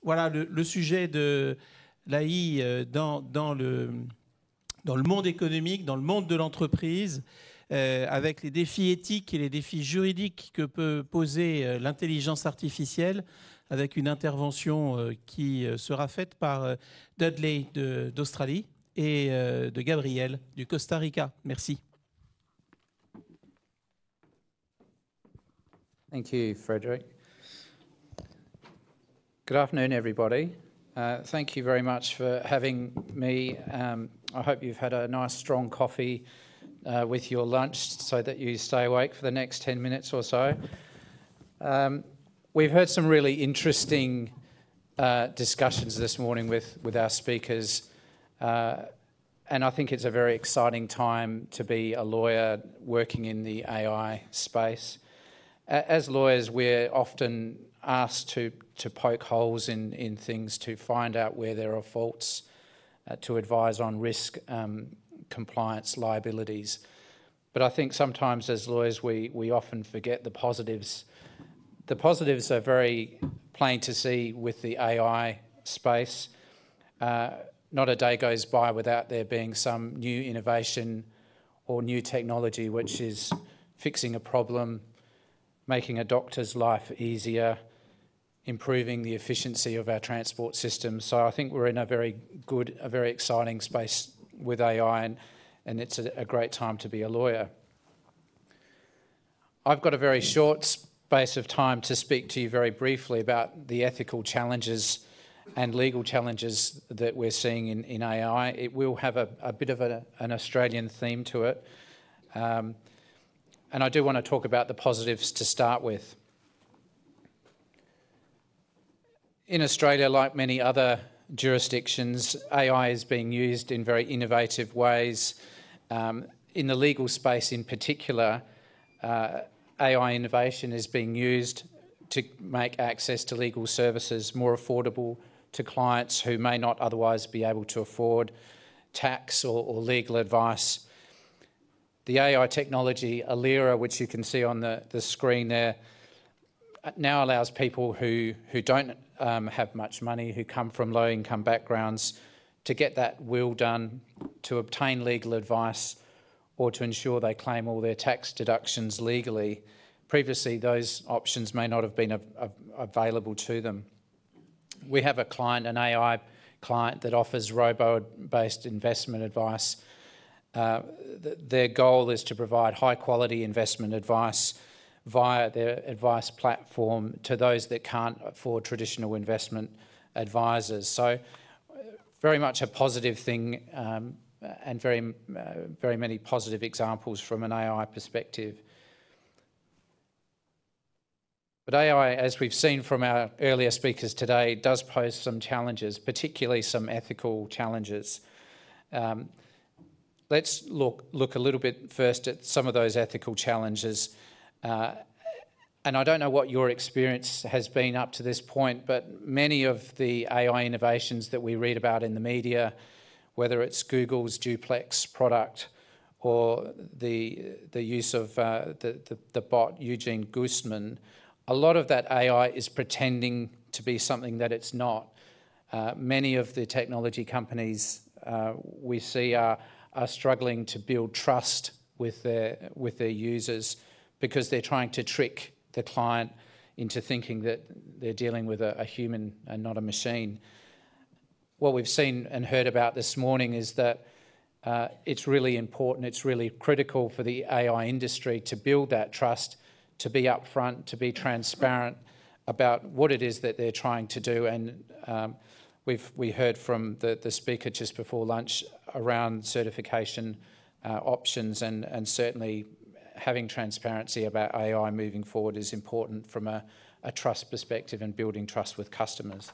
voilà le sujet de l'AI dans le monde économique, dans le monde de l'entreprise, avec les défis éthiques et les défis juridiques que peut poser l'intelligence artificielle, avec une intervention qui sera faite par Dudley d'Australie et de Gabriel du Costa Rica. Merci. Thank you, Frederick. Good afternoon, everybody. Thank you very much for having me. I hope you've had a nice strong coffee with your lunch so that you stay awake for the next 10 minutes or so. We've heard some really interesting discussions this morning with our speakers, and I think it's a very exciting time to be a lawyer working in the AI space. As lawyers, we're often asked to poke holes in things, to find out where there are faults, to advise on risk, compliance, liabilities. But I think sometimes as lawyers we often forget the positives. The positives are very plain to see with the AI space. Not a day goes by without there being some new innovation or new technology which is fixing a problem, making a doctor's life easier, improving the efficiency of our transport system. So I think we're in a very good, a very exciting space with AI, and it's a great time to be a lawyer. I've got a very short space of time to speak to you very briefly about the ethical challenges and legal challenges that we're seeing in AI. It will have a bit of an Australian theme to it. And I do want to talk about the positives to start with. In Australia, like many other jurisdictions, AI is being used in very innovative ways. In the legal space in particular, AI innovation is being used to make access to legal services more affordable to clients who may not otherwise be able to afford tax or legal advice. The AI technology, Alira, which you can see on the screen there, now allows people who don't have much money, who come from low-income backgrounds, to get that will done, to obtain legal advice, or to ensure they claim all their tax deductions legally. Previously, those options may not have been available to them. We have a client, an AI client, that offers robo-based investment advice. Their goal is to provide high-quality investment advice via their advice platform to those that can't afford traditional investment advisors. So very much a positive thing, and very many positive examples from an AI perspective. But AI, as we've seen from our earlier speakers today, does pose some challenges, particularly some ethical challenges. Let's look a little bit first at some of those ethical challenges. And I don't know what your experience has been up to this point, but many of the AI innovations that we read about in the media, whether it's Google's Duplex product or the use of the bot Eugene Guzman, a lot of that AI is pretending to be something that it's not. Many of the technology companies we see are struggling to build trust with their users because they're trying to trick the client into thinking that they're dealing with a human and not a machine. What we've seen and heard about this morning is that it's really important, it's really critical for the AI industry to build that trust, to be upfront, to be transparent about what it is that they're trying to do. And we heard from the speaker just before lunch around certification options, and certainly having transparency about AI moving forward is important from a trust perspective and building trust with customers.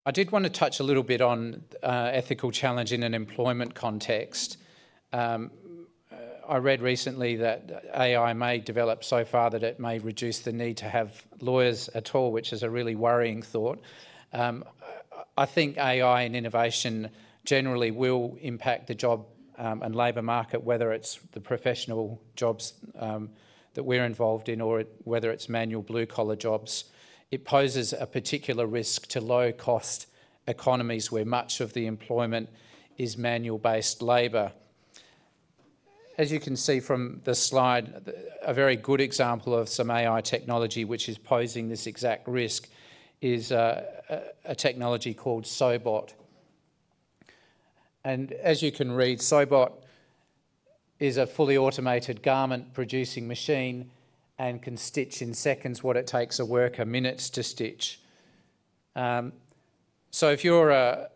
I did want to touch a little bit on ethical challenge in an employment context. I read recently that AI may develop so far that it may reduce the need to have lawyers at all, which is a really worrying thought. I think AI and innovation generally will impact the job and labour market, whether it's the professional jobs that we're involved in or whether it's manual blue-collar jobs. It poses a particular risk to low-cost economies where much of the employment is manual-based labour. As you can see from the slide, a very good example of some AI technology which is posing this exact risk is a technology called Sobot. And as you can read, Sobot is a fully automated garment producing machine and can stitch in seconds what it takes a worker minutes to stitch. So if you're a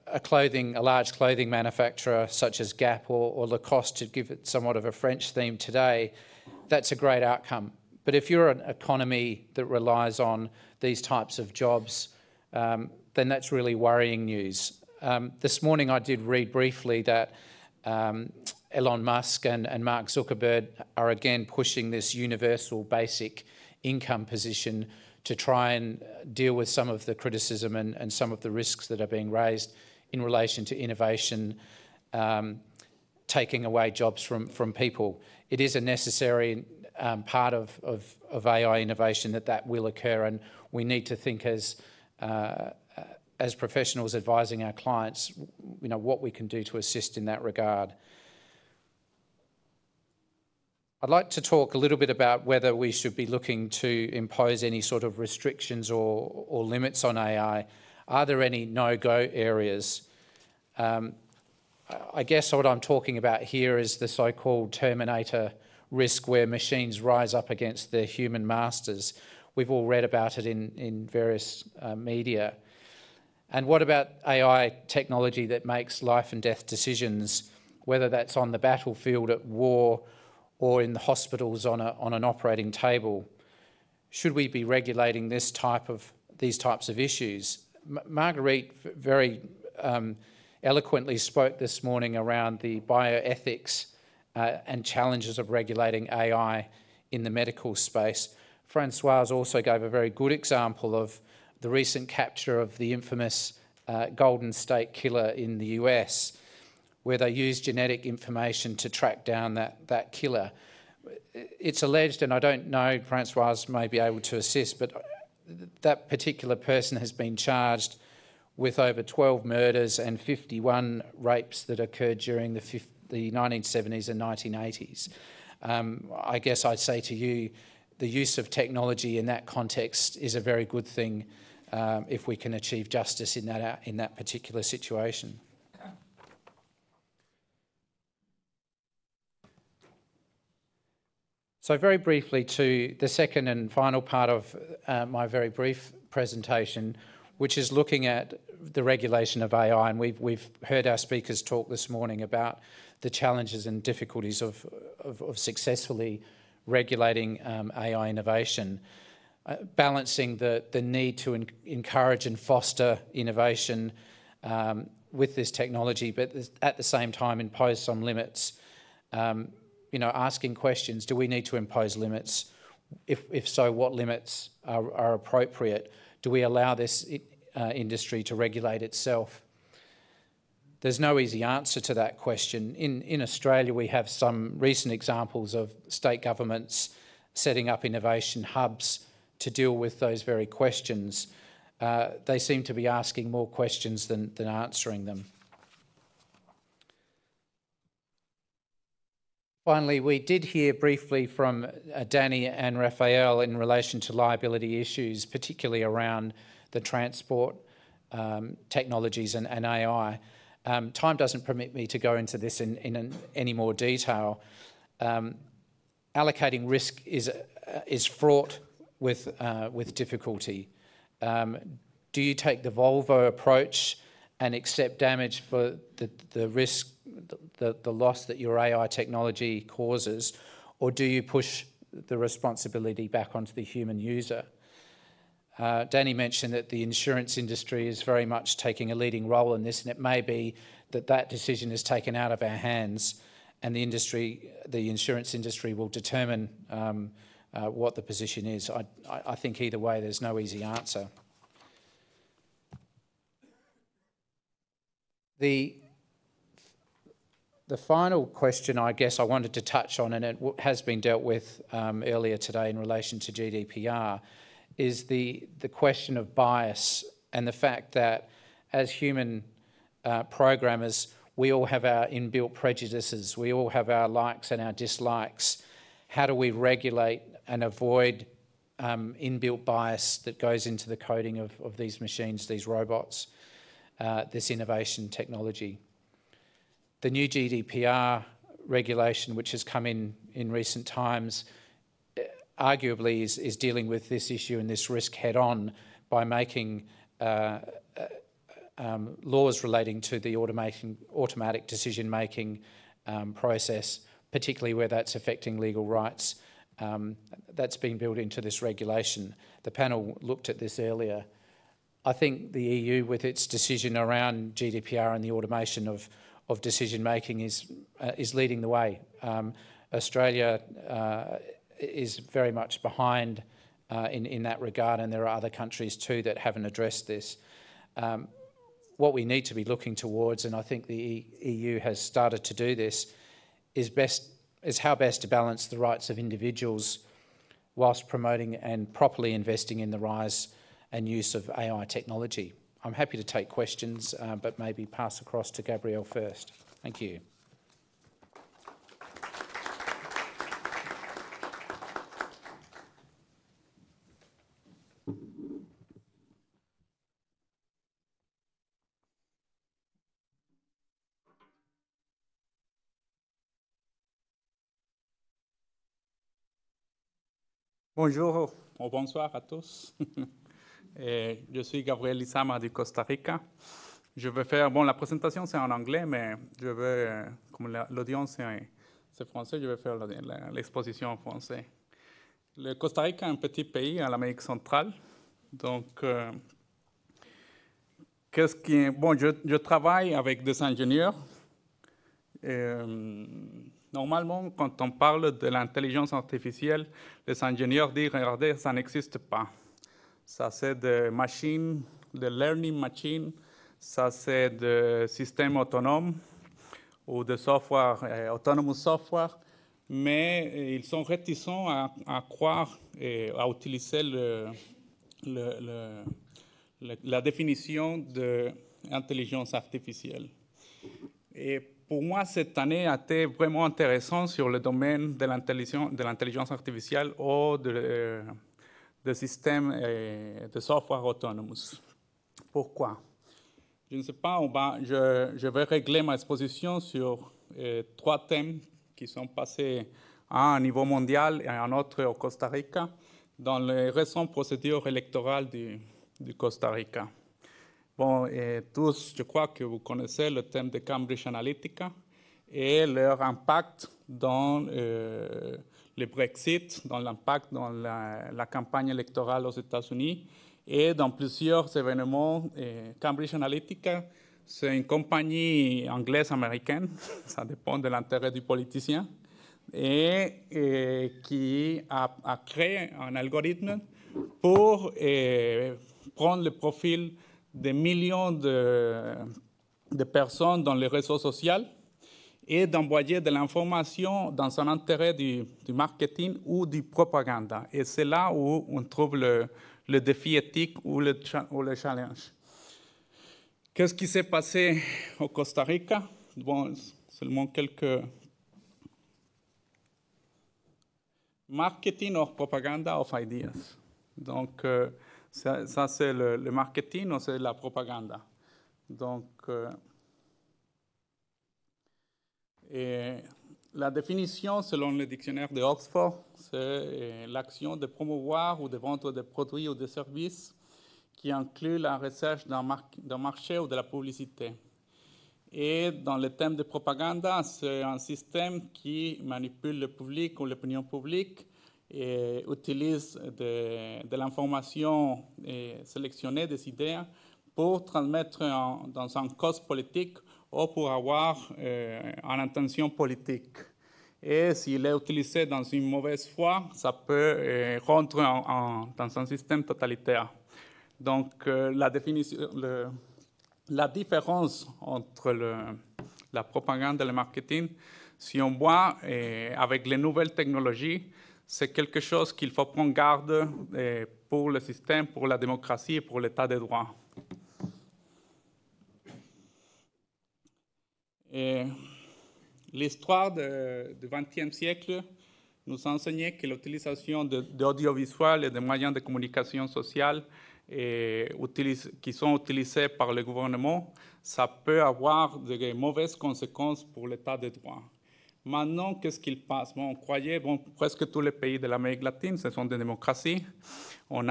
large clothing manufacturer such as Gap or Lacoste, to give it somewhat of a French theme today, that's a great outcome. But if you're an economy that relies on these types of jobs, then that's really worrying news. This morning I did read briefly that Elon Musk and Mark Zuckerberg are again pushing this universal basic income position to try and deal with some of the criticism and some of the risks that are being raised in relation to innovation, taking away jobs from people. It is a necessary part of AI innovation that will occur, and we need to think as professionals advising our clients, what we can do to assist in that regard. I'd like to talk a little bit about whether we should be looking to impose any sort of restrictions or limits on AI. Are there any no-go areas? I guess what I'm talking about here is the so-called Terminator risk, where machines rise up against their human masters. We've all read about it in various media. And what about AI technology that makes life and death decisions, whether that's on the battlefield at war or in the hospitals on an operating table? Should we be regulating these types of issues? Marguerite very eloquently spoke this morning around the bioethics and challenges of regulating AI in the medical space. Francoise also gave a very good example of the recent capture of the infamous Golden State Killer in the US, where they used genetic information to track down that killer. It's alleged, and I don't know, Francoise may be able to assist, but that particular person has been charged with over 12 murders and 51 rapes that occurred during the 1970s and 1980s. I guess I'd say to you, the use of technology in that context is a very good thing if we can achieve justice in that particular situation. So very briefly to the second and final part of my very brief presentation, which is looking at the regulation of AI. And we've heard our speakers talk this morning about the challenges and difficulties of successfully regulating AI innovation, balancing the need to encourage and foster innovation with this technology, but at the same time impose some limits. Asking questions, do we need to impose limits? If so, what limits are appropriate? Do we allow this industry to regulate itself? There's no easy answer to that question. In Australia, we have some recent examples of state governments setting up innovation hubs to deal with those very questions. They seem to be asking more questions than answering them. Finally, we did hear briefly from Danny and Raphael in relation to liability issues, particularly around the transport technologies and AI. Time doesn't permit me to go into this in any more detail. Allocating risk is fraught with difficulty. Do you take the Volvo approach and accept damage for the risk, the loss that your AI technology causes, or do you push the responsibility back onto the human user? Danny mentioned that the insurance industry is very much taking a leading role in this, and it may be that decision is taken out of our hands, and the insurance industry will determine what the position is. I think either way, there's no easy answer. The final question I guess I wanted to touch on, and it has been dealt with earlier today in relation to GDPR, is the question of bias and the fact that as human programmers, we all have our inbuilt prejudices, we all have our likes and our dislikes. How do we regulate and avoid inbuilt bias that goes into the coding of these machines, these robots, this innovation technology? The new GDPR regulation, which has come in recent times, arguably is dealing with this issue and this risk head-on by making laws relating to the automatic decision-making process, particularly where that's affecting legal rights. That's been built into this regulation. The panel looked at this earlier. I think the EU, with its decision around GDPR and the automation of decision-making, is leading the way. Australia is very much behind in that regard, and there are other countries too that haven't addressed this. What we need to be looking towards, and I think the EU has started to do this, is how best to balance the rights of individuals whilst promoting and properly investing in the rise and use of AI technology. I'm happy to take questions, but maybe pass across to Gabrielle first. Thank you. Bonjour ou bonsoir à tous. Je suis Gabriel Lizama du Costa Rica. Je vais faire, la présentation c'est en anglais, mais je vais, comme l'audience c'est français, je vais faire l'exposition en français. Le Costa Rica est un petit pays en Amérique centrale. Donc, je travaille avec des ingénieurs. Normalement, quand on parle de l'intelligence artificielle, les ingénieurs disent, regardez, ça n'existe pas. Ça, c'est de machines, de learning machines, ça, c'est de systèmes autonomes ou de software, autonomous software, mais ils sont réticents à croire et à utiliser la définition d'intelligence artificielle. Et pour moi, cette année a été vraiment intéressante sur le domaine de l'intelligence artificielle ou de systèmes de software autonomous. Pourquoi? Je ne sais pas, je vais régler ma exposition sur 3 thèmes qui sont passés, un au niveau mondial et un autre au Costa Rica, dans les récentes procédures électorales du Costa Rica. Tous, je crois que vous connaissez le thème de Cambridge Analytica et leur impact dans le Brexit, dans l'impact dans la campagne électorale aux États-Unis et dans plusieurs événements. Cambridge Analytica, c'est une compagnie anglaise-américaine, ça dépend de l'intérêt du politicien, et qui a créé un algorithme pour prendre le profil de millions de personnes dans les réseaux sociaux et d'envoyer de l'information dans un intérêt du marketing ou du propagande. Et c'est là où on trouve le défi éthique ou le challenge. Qu'est-ce qui s'est passé au Costa Rica? Seulement quelques... Marketing or propaganda of ideas. Donc, ça c'est le marketing ou c'est la propagande. Donc, la définition, selon le dictionnaire de Oxford, c'est l'action de promouvoir ou de vendre des produits ou des services qui inclut la recherche d'un marché ou de la publicité. Et dans le thème de propagande, c'est un système qui manipule le public ou l'opinion publique et utilise de l'information sélectionnée, des idées, pour transmettre dans un cause politique ou pour avoir une intention politique. Et s'il est utilisé dans une mauvaise foi, ça peut rentrer dans un système totalitaire. Donc, la définition, la différence entre la propagande et le marketing, si on voit avec les nouvelles technologies, c'est quelque chose qu'il faut prendre garde pour le système, pour la démocratie et pour l'état de droit. L'histoire du XXe siècle nous a enseigné que l'utilisation d'audiovisuel et de moyens de communication sociale qui sont utilisés par le gouvernement, ça peut avoir de mauvaises conséquences pour l'état de droit. Maintenant, qu'est-ce qu'il passe? On croyait, presque tous les pays de l'Amérique latine, ce sont des démocraties. En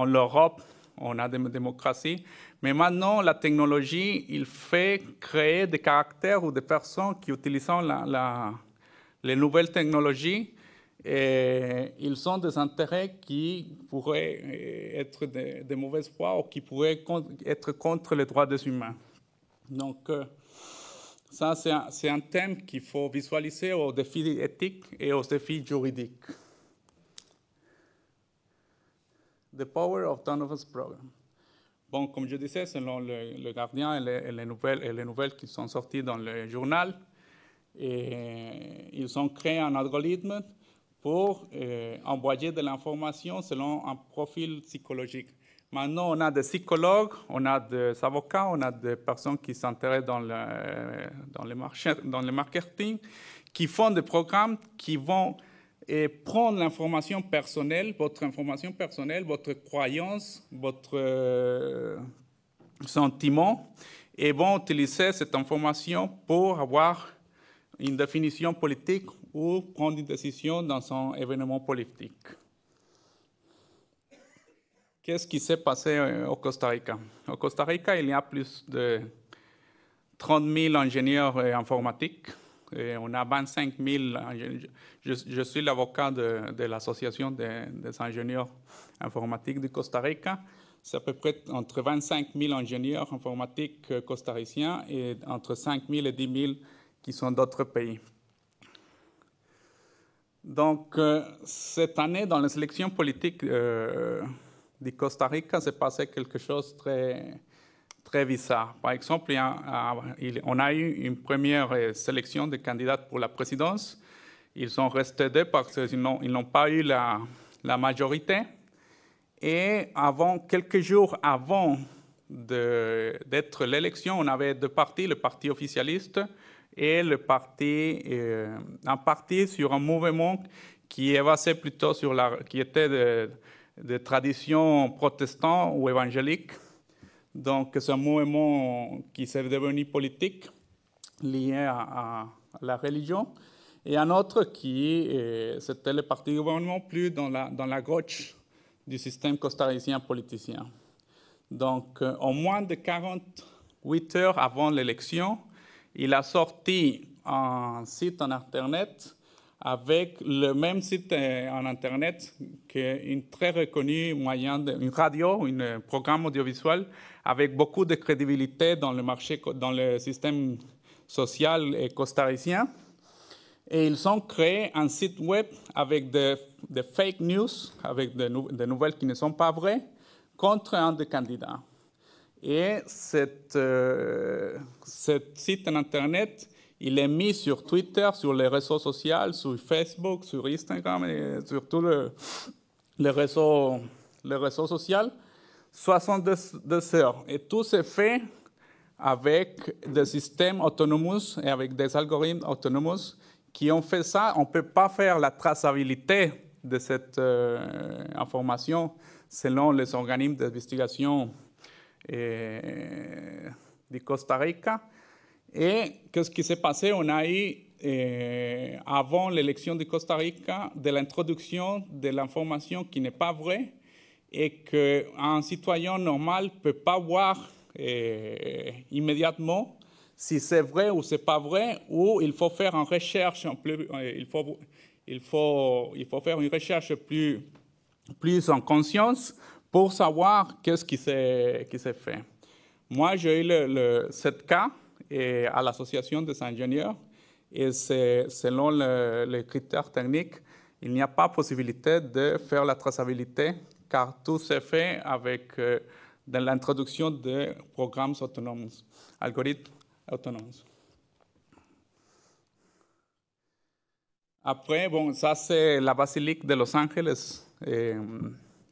Europe, on a des démocraties. Mais maintenant, la technologie, il fait créer des caractères ou des personnes qui utilisent les nouvelles technologies. Et ils ont des intérêts qui pourraient être de mauvaise foi ou qui pourraient être contre les droits des humains. Donc, ça, c'est un thème qu'il faut visualiser aux défis éthiques et aux défis juridiques. The Power of Donovan's Program. Bon, comme je disais, selon le Guardian et les nouvelles qui sont sorties dans le journal, ils ont créé un algorithme pour envoyer de l'information selon un profil psychologique. Maintenant, on a des psychologues, on a des avocats, on a des personnes qui s'intéressent dans le marketing, qui font des programmes qui vont prendre l'information personnelle, votre croyance, votre sentiment, et vont utiliser cette information pour avoir une définition politique ou prendre une décision dans un événement politique. Qu'est-ce qui s'est passé au Costa Rica? Au Costa Rica, il y a plus de 30 000 ingénieurs informatiques. Et on a 25 000 ingénieurs. Je suis l'avocat de l'Association des ingénieurs informatiques du Costa Rica. C'est à peu près entre 25 000 ingénieurs informatiques costariciens et entre 5 000 et 10 000 qui sont d'autres pays. Donc, cette année, dans les élections politiques du Costa Rica, s'est passé quelque chose de très, très bizarre. Par exemple, on a eu une première sélection de candidats pour la présidence. Ils sont restés deux parce qu'ils n'ont pas eu la majorité. Et quelques jours avant d'être l'élection, on avait deux partis, le parti officialiste et un parti sur un mouvement qui est basé plutôt qui était de tradition protestante ou évangélique. Donc, c'est un mouvement qui s'est devenu politique, lié à la religion. Et un autre c'était le parti du gouvernement, plus dans la gauche du système costaricien politicien. Donc, en moins de 48 heures avant l'élection, il a sorti un site en Internet avec le même site en Internet qu'une très reconnue une radio, un programme audiovisuel avec beaucoup de crédibilité dans le système social et costaricien. Et ils ont créé un site web avec des fake news, avec des nouvelles qui ne sont pas vraies, contre un des candidats. Et ce site en Internet, il est mis sur Twitter, sur les réseaux sociaux, sur Facebook, sur Instagram et sur tous les réseaux sociaux, 72 heures. Et tout s'est fait avec des systèmes autonomes et avec des algorithmes autonomes qui ont fait ça. On ne peut pas faire la traçabilité de cette information selon les organismes d'investigation du Costa Rica. Et qu'est-ce qui s'est passé? On a eu, avant l'élection du Costa Rica, de l'introduction de l'information qui n'est pas vraie et qu'un citoyen normal ne peut pas voir immédiatement si c'est vrai ou c'est pas vrai, ou il faut faire une recherche, il faut faire une recherche plus en conscience pour savoir qu'est-ce qui s'est fait. Moi, j'ai eu ce cas à l'Association des ingénieurs et selon les critères techniques, il n'y a pas possibilité de faire la traçabilité car tout s'est fait avec dans l'introduction de programmes autonomes, algorithmes autonomes. Après, bon, ça c'est la basilique de Los Angeles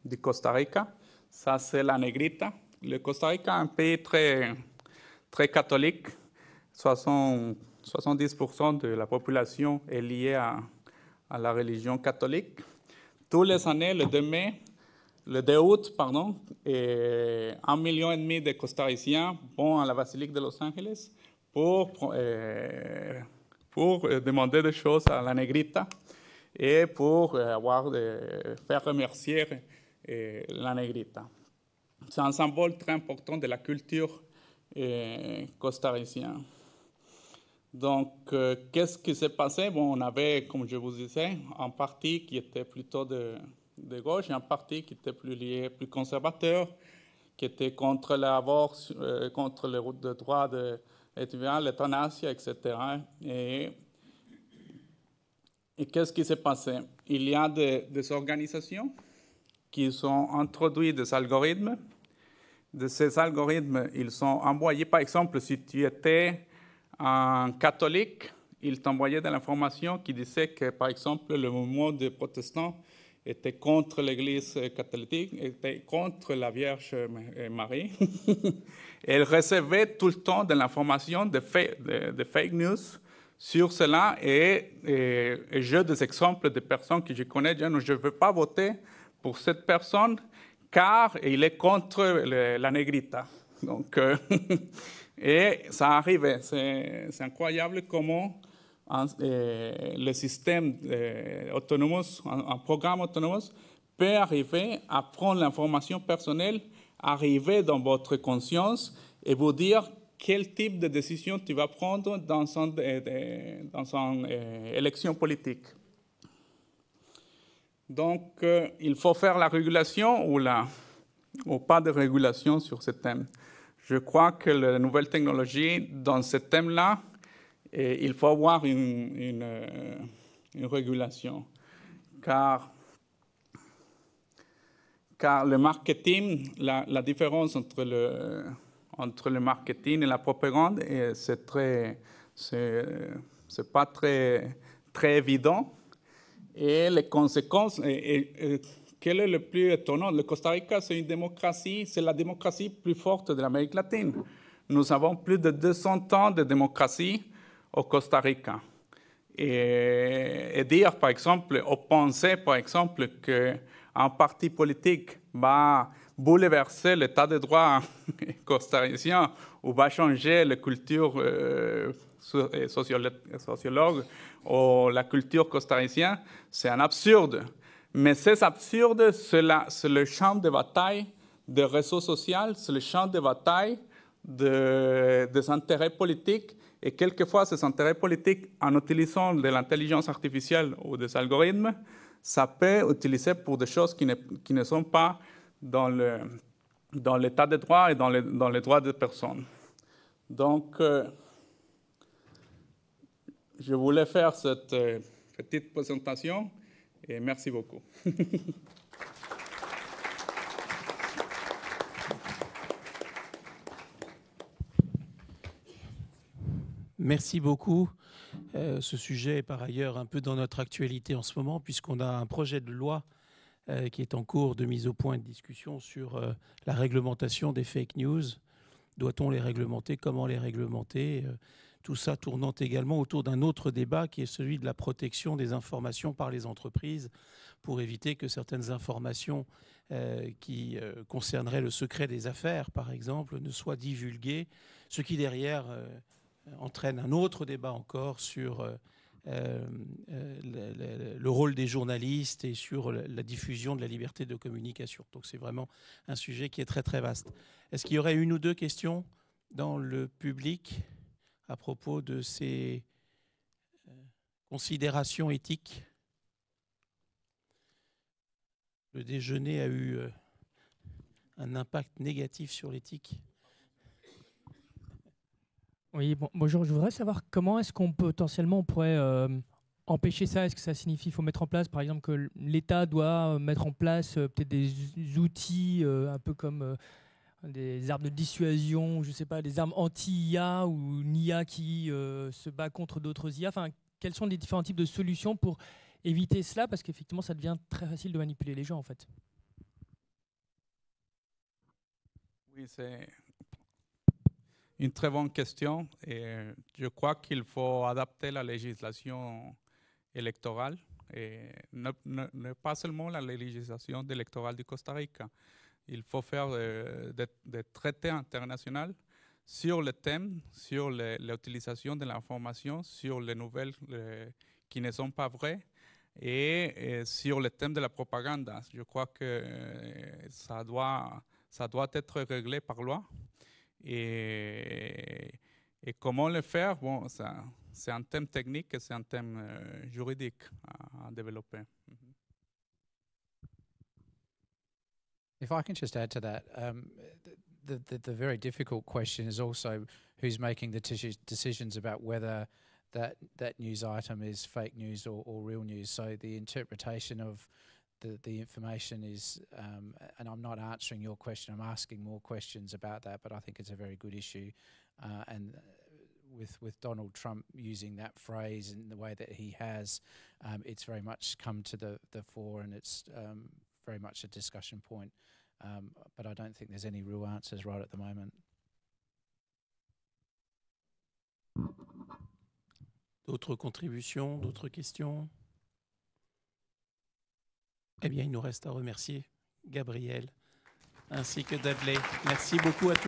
du Costa Rica. Ça c'est la Negrita. Le Costa Rica est un pays très, très catholique. 70% de la population est liée à la religion catholique. Tous les années, le 2 août, 1,5 million de Costariciens vont à la basilique de Los Angeles pour demander des choses à la Negrita et pour faire remercier la Negrita. C'est un symbole très important de la culture costaricienne. Donc, qu'est-ce qui s'est passé? Bon, on avait, comme je vous disais, un parti qui était plutôt de gauche et un parti qui était plus lié, plus conservateur, qui était contre l'avortement, contre les droits de l'étudiant, l'euthanasie, etc. Et qu'est-ce qui s'est passé? Il y a des organisations qui ont introduit des algorithmes. De ces algorithmes, ils sont envoyés, par exemple, si tu étais un catholique, ils t'envoyaient de l'information qui disait que, par exemple, le mouvement des protestants était contre l'Église catholique, était contre la Vierge Marie. Elle recevait tout le temps de l'information de fake news sur cela et j'ai des exemples de personnes que je connais, je ne veux pas voter pour cette personne car il est contre la Negrita. Donc, et ça arrive, c'est incroyable comment le système autonome, un programme autonome peut arriver à prendre l'information personnelle, arriver dans votre conscience et vous dire quel type de décision tu vas prendre dans une élection politique. Donc, il faut faire la régulation ou pas de régulation sur ce thème. Je crois que la nouvelle technologie, dans ce thème-là, il faut avoir une régulation. Car le marketing, la différence entre le marketing et la propagande, c'est pas très évident. Et les conséquences, quel est le plus étonnant? Le Costa Rica, c'est une démocratie, c'est la démocratie plus forte de l'Amérique latine. Nous avons plus de 200 ans de démocratie au Costa Rica. Et dire, par exemple, ou penser, par exemple, qu'un parti politique va bouleverser l'état de droit costaricien ou va changer la culture sociologue ou la culture costaricienne, c'est un absurde. Mais c'est absurde, c'est le champ de bataille des réseaux sociaux, c'est le champ de bataille des intérêts politiques. Et quelquefois, ces intérêts politiques, en utilisant de l'intelligence artificielle ou des algorithmes, ça peut être utilisé pour des choses qui ne sont pas dans l'état de droit et dans les droits des personnes. Donc, je voulais faire cette petite présentation et merci beaucoup. Merci beaucoup. Ce sujet est par ailleurs un peu dans notre actualité en ce moment, puisqu'on a un projet de loi qui est en cours de mise au point et de discussion sur la réglementation des fake news. Doit-on les réglementer? Comment les réglementer? Tout ça tournant également autour d'un autre débat qui est celui de la protection des informations par les entreprises pour éviter que certaines informations qui concerneraient le secret des affaires, par exemple, ne soient divulguées, ce qui derrière entraîne un autre débat encore sur le rôle des journalistes et sur la diffusion de la liberté de communication. Donc c'est vraiment un sujet qui est très très vaste. Est-ce qu'il y aurait une ou deux questions dans le public à propos de ces considérations éthiques? Le déjeuner a eu un impact négatif sur l'éthique. Oui, bonjour. Je voudrais savoir comment est-ce qu'on potentiellement on pourrait empêcher ça. Est-ce que ça signifie qu'il faut mettre en place, par exemple, que l'État doit mettre en place peut-être des outils un peu comme des armes de dissuasion, je ne sais pas, des armes anti-IA ou une IA qui se bat contre d'autres IA. Enfin, quels sont les différents types de solutions pour éviter cela? Parce qu'effectivement, ça devient très facile de manipuler les gens, en fait. Oui, c'est une très bonne question. Et je crois qu'il faut adapter la législation électorale, et ne pas seulement la législation électorale du Costa Rica. Il faut faire des traités internationaux sur le thème, sur l'utilisation de l'information, sur les nouvelles qui ne sont pas vraies, et sur le thème de la propagande. Je crois que ça doit être réglé par loi. Et comment le faire? Bon, c'est un thème technique et c'est un thème juridique à développer. If I can just add to that, the very difficult question is also who's making the decisions about whether that news item is fake news or real news. So the interpretation of the information is, and I'm not answering your question, I'm asking more questions about that, but I think it's a very good issue. And with Donald Trump using that phrase in the way that he has, it's very much come to the fore, and it's very much a discussion point. But I don't think there's any real answers right at the moment. D'autres contributions, d'autres questions? Eh bien, il nous reste à remercier Gabriel ainsi que Dudley. Merci beaucoup à tous.